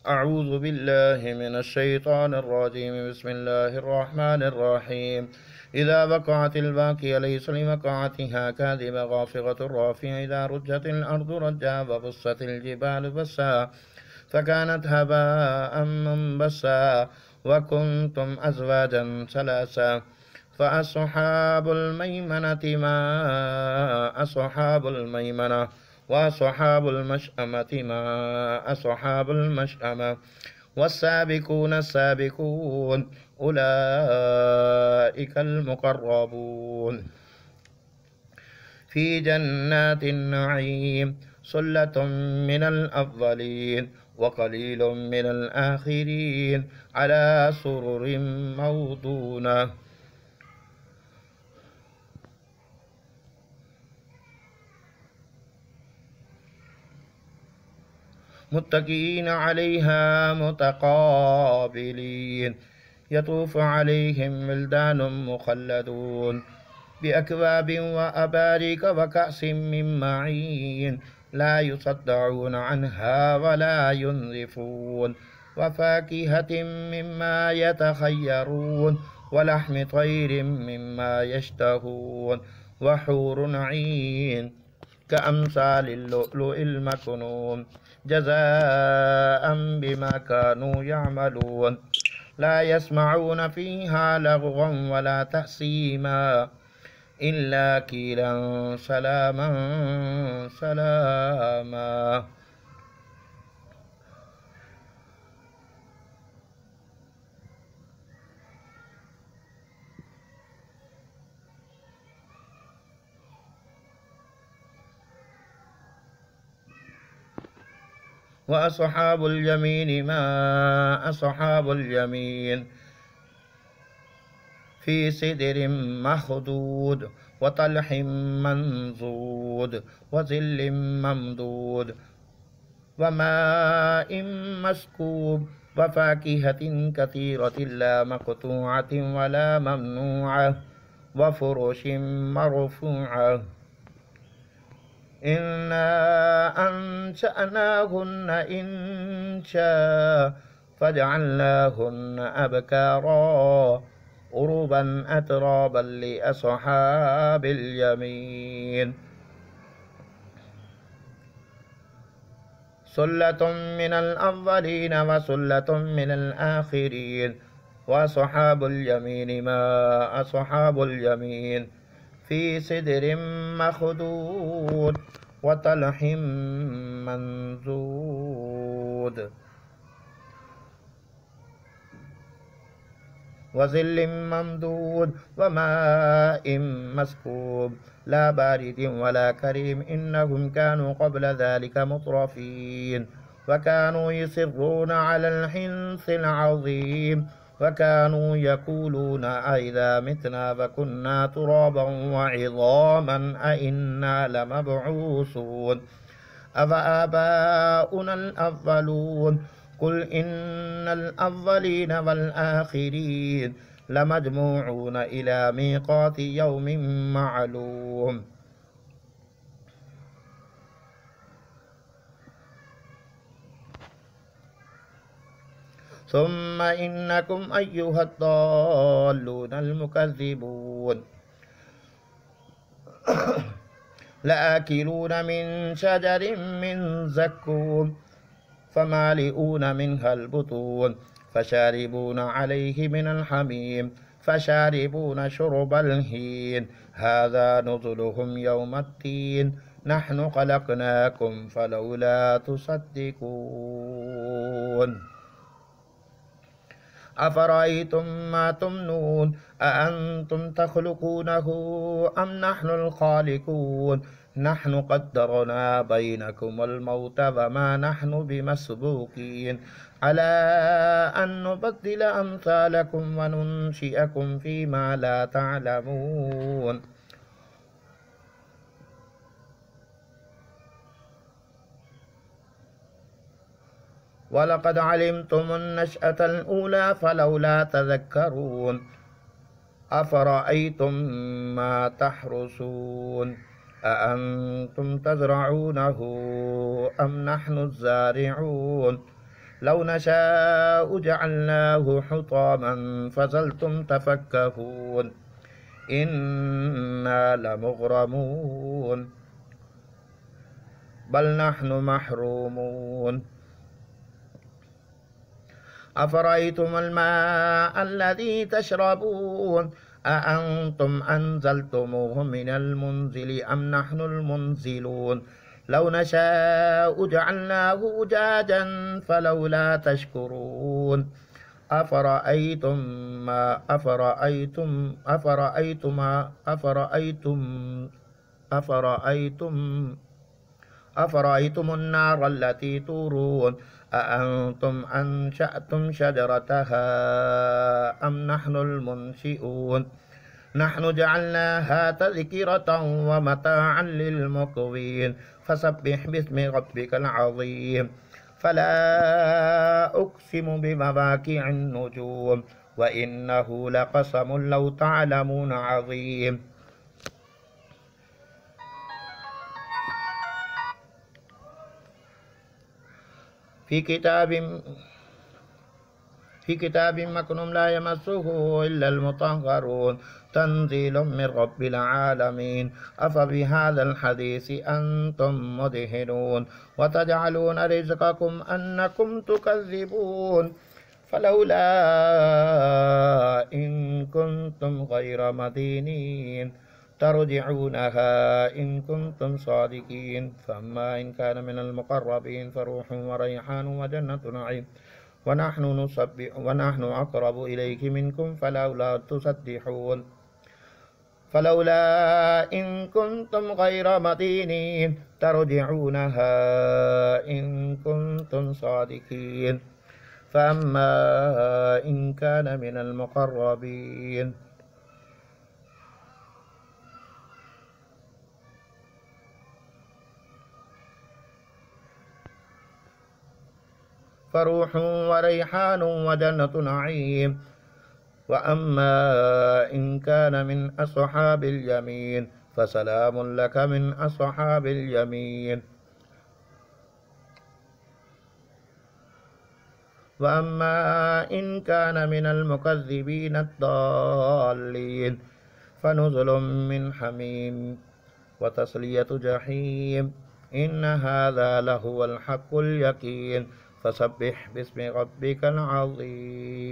أعوذ بالله من الشيطان الرجيم. بسم الله الرحمن الرحيم. إذا وقعت الواقعة ليس لوقعتها كاذبة خافضة رافعة إذا رجت الأرض رجا وبست الجبال بسا فكانت هباء منبسا وكنتم أزواجا ثلاثا فأصحاب الميمنة ما أصحاب الميمنة وأصحاب المشأمة ما أصحاب المشأمة والسابقون السابقون أولئك المقربون في جنات النعيم سلة من الأولين وقليل من الآخرين على سرر موضونة متكئين عليها متقابلين يطوف عليهم ولدان مخلدون بأكواب وأباريك وكأس من معين لا يصدعون عنها ولا ينزفون وفاكهة مما يتخيرون ولحم طير مما يشتهون وحور عين كأمثال اللؤلؤ المكنون جزاء بما كانوا يعملون لا يسمعون فيها لغوا ولا تأثيما إلا قيلا سلاما سلاما وأصحاب اليمين ما أصحاب اليمين في سدر مخضود وطلح منضود وظل ممدود وماء مسكوب وفاكهة كثيرة لا مقطوعة ولا ممنوعة وفرش مرفوعة إنا أنشأناهن إنشاء فجعلناهن أبكارا عربا أترابا لأصحاب اليمين سلة من الأولين وسلة من الآخرين وأصحاب اليمين ما أصحاب اليمين في سدر مخضود وطلح منضود وظل ممدود وماء مسكوب لا بارد ولا كريم إنهم كانوا قبل ذلك مترفين وكانوا يصرون على الحنث العظيم وكانوا يقولون أئذا متنا فكنا ترابا وعظاما أئنا لمبعوثون أفآباؤنا الأولون قل إن الأولين والآخرين لمجموعون إلى ميقات يوم معلوم ثم إنكم أيها الضالون المكذبون لآكلون من شجر من زقوم فمالئون منها البطون فشاربون عليه من الحميم فشاربون شرب الهين هذا نزلهم يوم الدين نحن خلقناكم فلولا تصدقون أفرأيتم ما تمنون أأنتم تخلقونه أم نحن الخالقون نحن قدرنا بينكم الموت وما نحن بمسبوقين على أن نبدل أمثالكم وننشئكم فيما لا تعلمون ولقد علمتم النشأة الأولى فلولا تذكرون أفرأيتم ما تحرثون أأنتم تزرعونه أم نحن الزارعون لو نشاء جعلناه حطاما فظلتم تفكهون إنا لمغرمون بل نحن محرومون أفرأيتم الماء الذي تشربون أأنتم أنزلتموه من المنزل أم نحن المنزلون لو نشاء جعلناه أجاجا فلولا تشكرون أفرأيتم ما أفرأيتم أفرأيتم أفرأيتم أفرأيتم أفرأيتم النار التي تورون أأنتم أنشأتم شجرتها أم نحن المنشئون نحن جعلناها تذكرة ومتاعا للمقوين فسبح باسم ربك العظيم فلا أقسم بمواقع النجوم وإنه لقسم لو تعلمون عظيم في كتاب مكنون لا يمسه إلا المطهرون تنزيل من رب العالمين أفبهذا الحديث أنتم مدهنون وتجعلون رزقكم أنكم تكذبون فلولا إن كنتم غير مدينين ترجعونها إن كنتم صادقين فأما إن كان من المقربين فروح وريحان وجنة نعيم ونحن أقرب إليك منكم فلولا تصدحون فلولا إن كنتم غير مدينين ترجعونها إن كنتم صادقين فأما إن كان من المقربين فروح وريحان وجنة نعيم وأما إن كان من أصحاب اليمين فسلام لك من أصحاب اليمين وأما إن كان من المكذبين الضالين فنزل من حميم وتصلية جحيم إن هذا لهو الحق اليقين فسبح باسم ربك العظيم